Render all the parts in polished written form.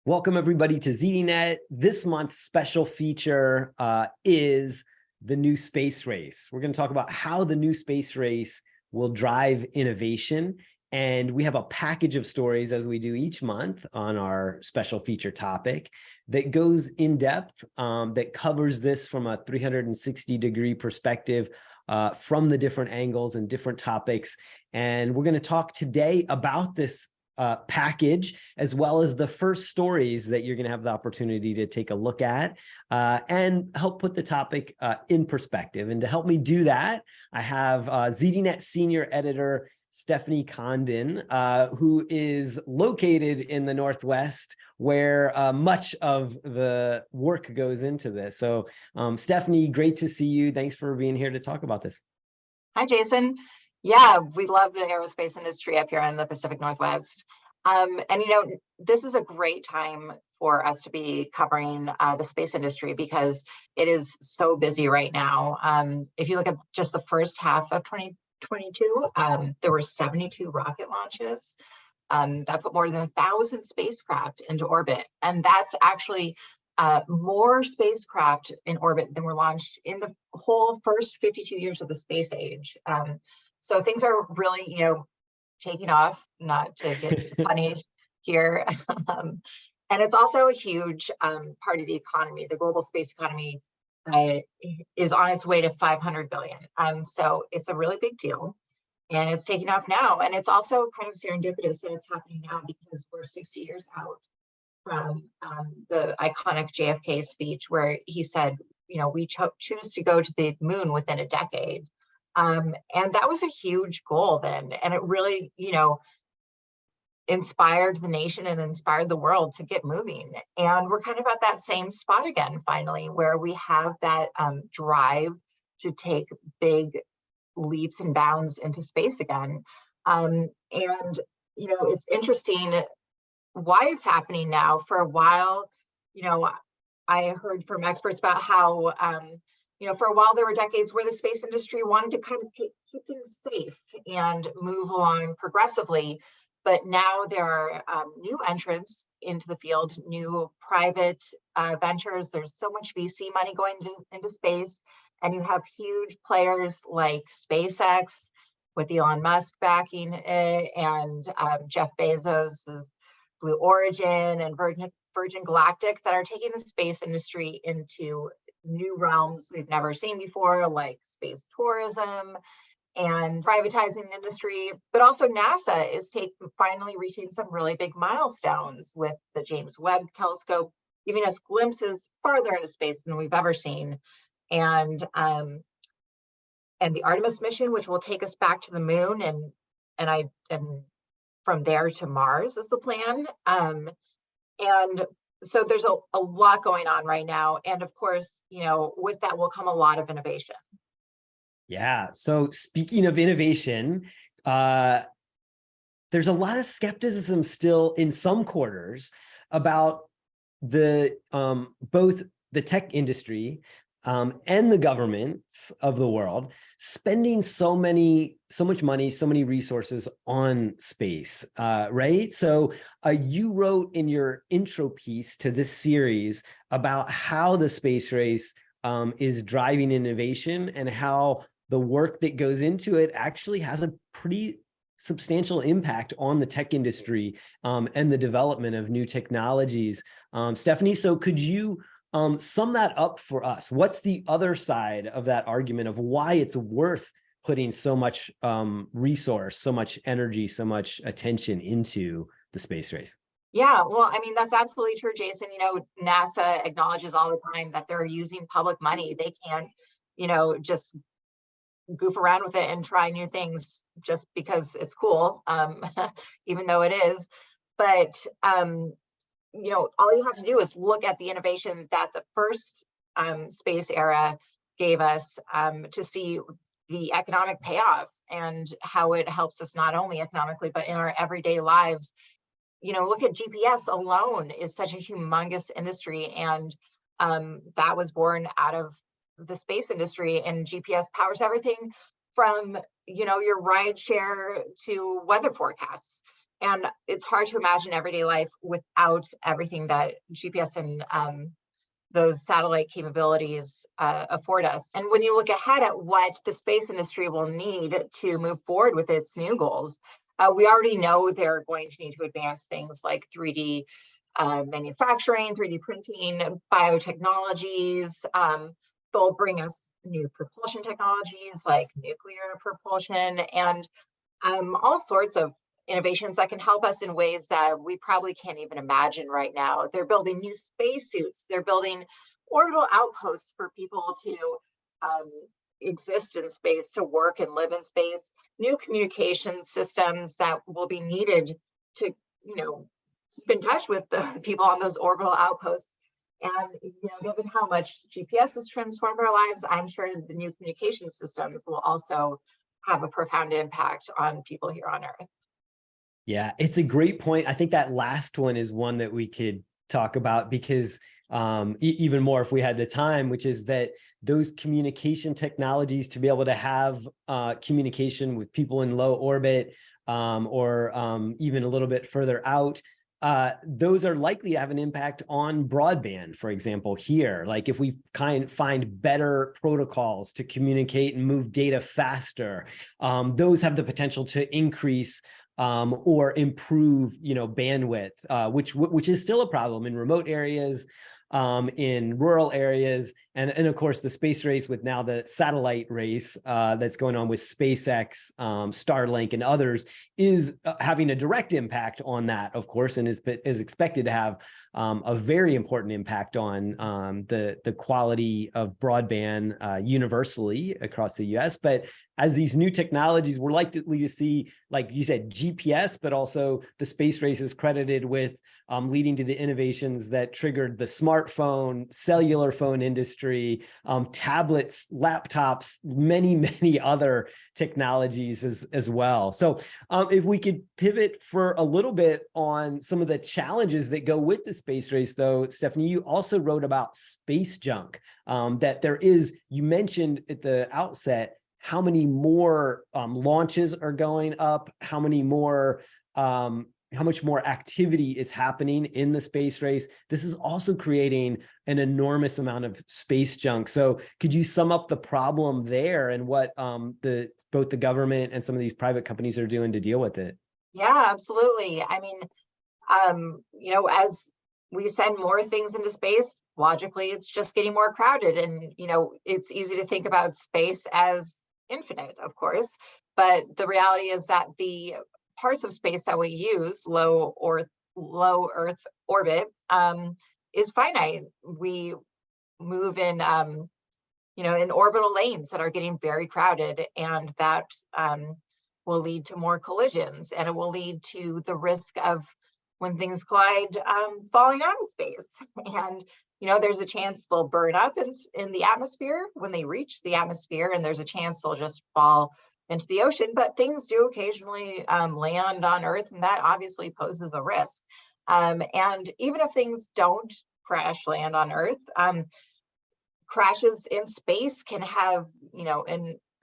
Welcome everybody to ZDNET. This month's special feature is the new space race. We're going to talk about how the new space race will drive innovation. And we have a package of stories, as we do each month on our special feature topic, that goes in depth, that covers this from a 360-degree perspective from the different angles and different topics. And we're going to talk today about this package, as well as the first stories that you're going to have the opportunity to take a look at and help put the topic in perspective. And to help me do that, I have ZDNET senior editor Stephanie Condon, who is located in the Northwest, where much of the work goes into this. So Stephanie, great to see you. Thanks for being here to talk about this. Hi, Jason. Yeah, we love the aerospace industry up here in the Pacific Northwest. And, this is a great time for us to be covering the space industry because it is so busy right now. If you look at just the first half of 2022, there were 72 rocket launches that put more than 1,000 spacecraft into orbit. And that's actually more spacecraft in orbit than were launched in the whole first 52 years of the space age. So things are really, taking off, not to get funny here. And it's also a huge part of the economy. The global space economy is on its way to 500 billion. So it's a really big deal and it's taking off now. And it's also kind of serendipitous that it's happening now because we're 60 years out from the iconic JFK speech where he said, we choose to go to the moon within a decade. And that was a huge goal then. And it really, inspired the nation and inspired the world to get moving. And we're kind of at that same spot again, finally, where we have that drive to take big leaps and bounds into space again. And, it's interesting why it's happening now. For a while, I heard from experts about how, for a while there were decades where the space industry wanted to kind of keep things safe and move along progressively. But now there are new entrants into the field, new private ventures. There's so much VC money going into space. And you have huge players like SpaceX with Elon Musk backing it, and Jeff Bezos' Blue Origin and Virgin Galactic that are taking the space industry into new realms we've never seen before, like space tourism and privatizing the industry. But also NASA is finally reaching some really big milestones with the James Webb Telescope, giving us glimpses farther into space than we've ever seen. And the Artemis mission, which will take us back to the moon and from there to Mars is the plan. And so there's a lot going on right now. And of course, with that will come a lot of innovation. Yeah. So speaking of innovation, there's a lot of skepticism still in some quarters about both the tech industry and the governments of the world spending so much money, so many resources on space, right? So you wrote in your intro piece to this series about how the space race is driving innovation and how the work that goes into it actually has a pretty substantial impact on the tech industry and the development of new technologies. Stephanie, so could you sum that up for us? What's the other side of that argument of why it's worth putting so much resource, so much energy, so much attention into the space race? Yeah, well, that's absolutely true, Jason. NASA acknowledges all the time that they're using public money. They can't, just goof around with it and try new things just because it's cool, even though it is. But all you have to do is look at the innovation that the first space era gave us to see the economic payoff and how it helps us not only economically, but in our everyday lives. Look at GPS alone is such a humongous industry, and that was born out of the space industry, and GPS powers everything from, your ride share to weather forecasts. And it's hard to imagine everyday life without everything that GPS and those satellite capabilities afford us. And when you look ahead at what the space industry will need to move forward with its new goals, we already know they're going to need to advance things like 3D manufacturing, 3D printing, biotechnologies. They'll bring us new propulsion technologies like nuclear propulsion and all sorts of innovations that can help us in ways that we probably can't even imagine right now. They're building new spacesuits. They're building orbital outposts for people to exist in space, to work and live in space. New communication systems that will be needed to, keep in touch with the people on those orbital outposts. And given how much GPS has transformed our lives, I'm sure the new communication systems will also have a profound impact on people here on Earth. Yeah, it's a great point. I think that last one is one that we could talk about because even more if we had the time, which is that those communication technologies to be able to have communication with people in low orbit or even a little bit further out, those are likely to have an impact on broadband, for example, here. Like if we find better protocols to communicate and move data faster, those have the potential to increase or improve, bandwidth, which is still a problem in remote areas, in rural areas, and of course the space race with now the satellite race that's going on with SpaceX, Starlink, and others is having a direct impact on that, of course, and is expected to have a very important impact on the quality of broadband universally across the U.S. But as these new technologies, we're likely to see, like you said, GPS, but also the space race is credited with leading to the innovations that triggered the smartphone, cellular phone industry, tablets, laptops, many other technologies as well. So if we could pivot for a little bit on some of the challenges that go with the space race, though, Stephanie, you also wrote about space junk, that there is, you mentioned at the outset, how many more launches are going up, how much more activity is happening in the space race. This is also creating an enormous amount of space junk. So could you sum up the problem there and what both the government and some of these private companies are doing to deal with it? Yeah, absolutely. I mean, as we send more things into space, logically, it's just getting more crowded. And, it's easy to think about space as infinite, of course, but the reality is that the parts of space that we use, low Earth orbit, is finite. We move in, in orbital lanes that are getting very crowded, and that will lead to more collisions, and it will lead to the risk of, when things collide, falling out of space. And there's a chance they'll burn up in the atmosphere when they reach the atmosphere, and there's a chance they'll just fall into the ocean. But things do occasionally land on Earth, and that obviously poses a risk. And even if things don't crash land on Earth, crashes in space can have,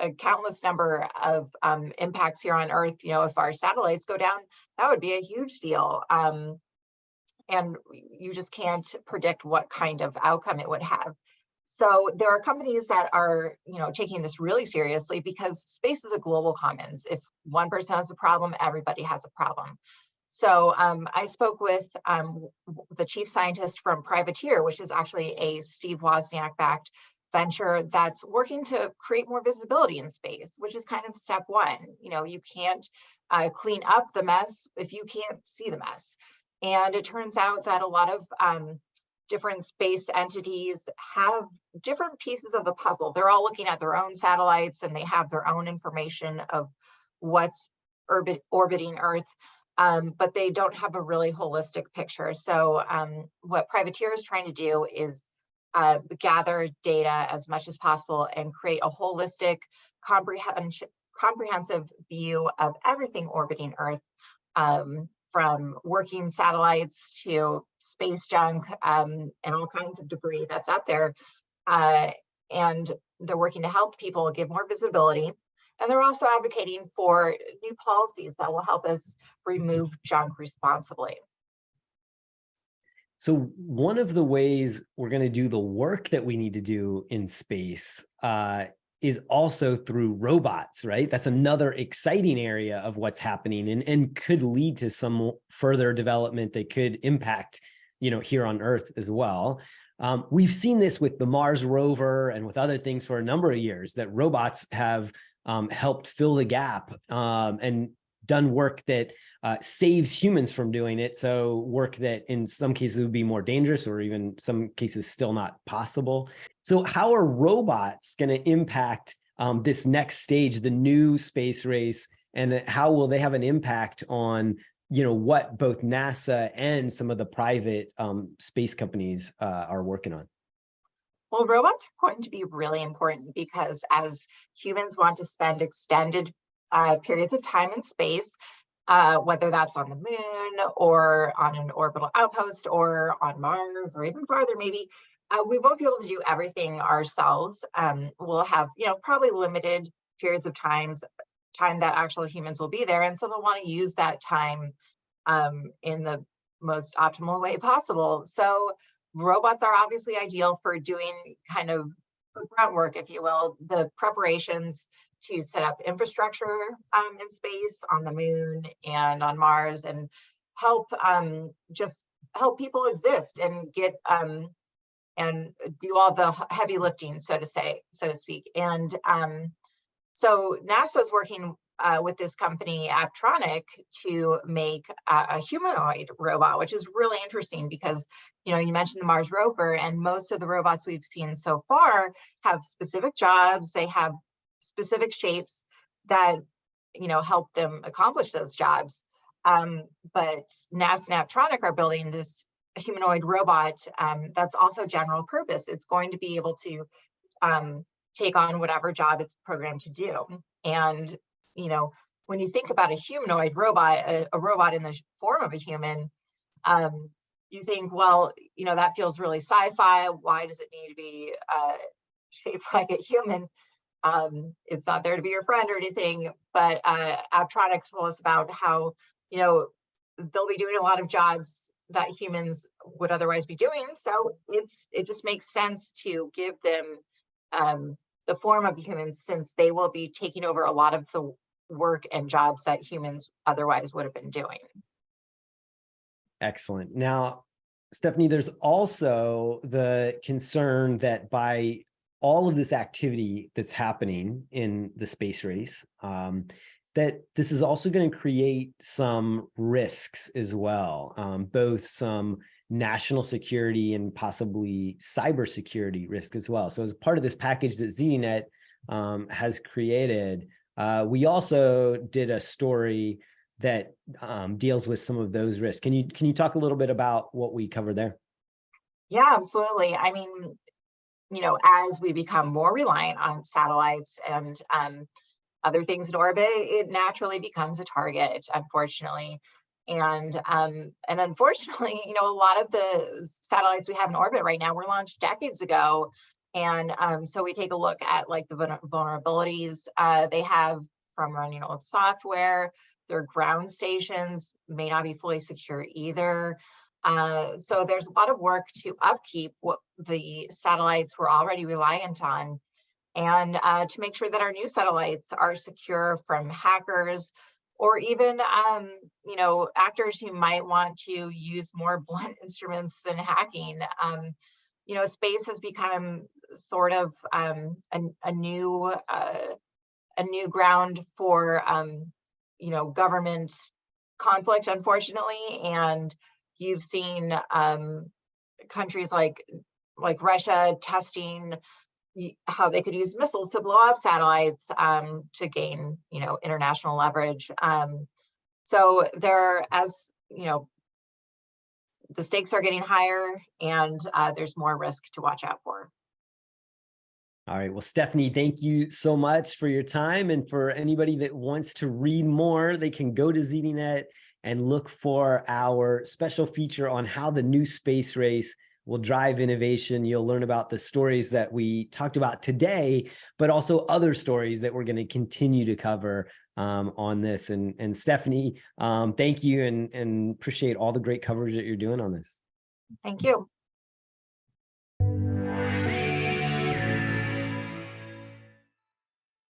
a countless number of impacts here on Earth. If our satellites go down, that would be a huge deal. And you just can't predict what kind of outcome it would have. So there are companies that are, taking this really seriously, because space is a global commons. If one person has a problem, everybody has a problem. So I spoke with the chief scientist from Privateer, which is actually a Steve Wozniak-backed venture that's working to create more visibility in space, which is kind of step one. You can't clean up the mess if you can't see the mess. And it turns out that a lot of different space entities have different pieces of the puzzle. They're all looking at their own satellites, and they have their own information of what's orbiting Earth, but they don't have a really holistic picture. So what Privateer is trying to do is gather data as much as possible and create a holistic, comprehensive view of everything orbiting Earth, from working satellites to space junk, and all kinds of debris that's out there. And they're working to help people give more visibility, And they're also advocating for new policies that will help us remove junk responsibly. So one of the ways we're going to do the work that we need to do in space is also through robots, right? That's another exciting area of what's happening, and could lead to some further development that could impact, here on Earth as well. We've seen this with the Mars rover and with other things for a number of years, that robots have helped fill the gap and done work that saves humans from doing it. So work that in some cases would be more dangerous, or even some cases still not possible. So how are robots going to impact this next stage, the new space race, and how will they have an impact on, what both NASA and some of the private space companies are working on? Well, robots are going to be really important because as humans want to spend extended periods of time in space, whether that's on the moon or on an orbital outpost or on Mars or even farther, maybe, we won't be able to do everything ourselves. We'll have, probably limited periods of time that actual humans will be there. And so they'll want to use that time in the most optimal way possible. So robots are obviously ideal for doing kind of the grunt work, if you will, the preparations to set up infrastructure in space, on the moon and on Mars, and help just help people exist and get and do all the heavy lifting, so to speak. And so NASA is working with this company Aptronic to make a humanoid robot, which is really interesting because, you mentioned the Mars rover, and most of the robots we've seen so far have specific jobs. They have specific shapes that, help them accomplish those jobs. But NASA and Aptronic are building this humanoid robot that's also general purpose. It's going to be able to take on whatever job it's programmed to do. And, when you think about a humanoid robot, a robot in the form of a human, you think, well, that feels really sci-fi. Why does it need to be shaped like a human? It's not there to be your friend or anything, but Aptronic told us about how, they'll be doing a lot of jobs that humans would otherwise be doing. So it just makes sense to give them the form of humans, since they will be taking over a lot of the work and jobs that humans otherwise would have been doing. Excellent. Now, Stephanie, there's also the concern that by all of this activity that's happening in the space race, that this is also going to create some risks as well, both some national security and possibly cybersecurity risk as well. So as part of this package that ZDNET has created, we also did a story that deals with some of those risks. Can you talk a little bit about what we covered there? Yeah, absolutely. I mean, as we become more reliant on satellites and other things in orbit, it naturally becomes a target, unfortunately. And unfortunately, a lot of the satellites we have in orbit right now were launched decades ago. And so we take a look at like the vulnerabilities they have from running old software. Their ground stations may not be fully secure either. So there's a lot of work to upkeep what the satellites we're already reliant on, and to make sure that our new satellites are secure from hackers, or even actors who might want to use more blunt instruments than hacking. Space has become sort of a new ground for government conflict, unfortunately. And you've seen countries like Russia testing how they could use missiles to blow up satellites to gain, international leverage. So the stakes are getting higher, and there's more risk to watch out for. All right. Well, Stephanie, thank you so much for your time. And for anybody that wants to read more, they can go to ZDNET and look for our special feature on how the new space race will drive innovation. You'll learn about the stories that we talked about today, but also other stories that we're going to continue to cover on this. And Stephanie, thank you, and appreciate all the great coverage that you're doing on this. Thank you.